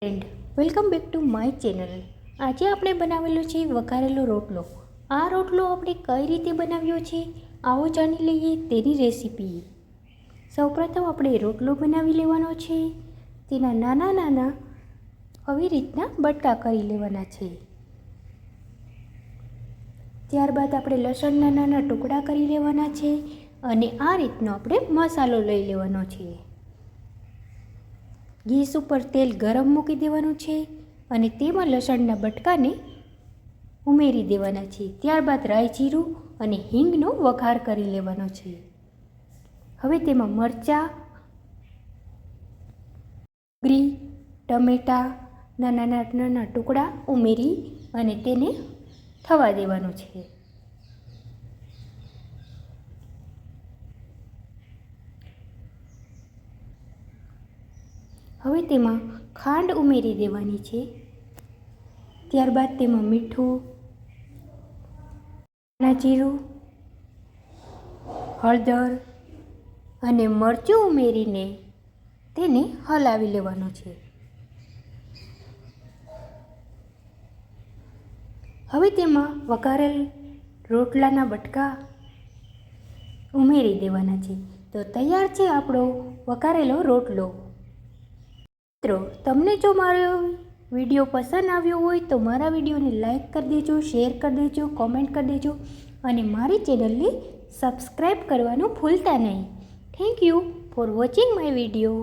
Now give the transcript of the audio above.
Friend, welcome back to my channel. આજે આપણે બનાવેલો છે વઘારેલો રોટલો. આ રોટલો આપણે કઈ રીતે બનાવ્યો છે આવો જાણી લઈએ તેની રેસીપી. સૌપ્રથમ આપણે રોટલો બનાવી લેવાનો છે. તેના નાના નાના આવી રીતના બટકા કરી લેવાના છે. ત્યારબાદ આપણે લસણના નાના ટુકડા કરી લેવાના છે અને આ રીતનો આપણે મસાલો લઈ લેવાનો છે. ગેસ ઉપર તેલ ગરમ મૂકી દેવાનું છે અને તેમાં લસણના બટકાને ઉમેરી દેવાના છે. ત્યારબાદ રાઈ જીરું અને હિંગનો વઘાર કરી લેવાનો છે. હવે તેમાં મરચાં, ડુંગળી, ટમેટાં નાના નાના ટુકડા ઉમેરી અને તેને થવા દેવાનું છે. હવે તેમાં ખાંડ ઉમેરી દેવાની છે. ત્યારબાદ તેમાં મીઠું, ધાણા જીરું, હળદર અને મરચું ઉમેરીને તેને હલાવી લેવાનું છે. હવે તેમાં વઘારેલ રોટલાના બટકા ઉમેરી દેવાના છે. તો તૈયાર છે આપણો વઘારેલો રોટલો. મિત્રો, તમને જો મારો વિડીયો પસંદ આવ્યો હોય તો મારા વિડીયોને લાઈક કરી દેજો, શેર કરી દેજો, કોમેન્ટ કરી દેજો અને મારી ચેનલને સબસ્ક્રાઈબ કરવાનું ભૂલતા નહીં. Thank you for watching my video.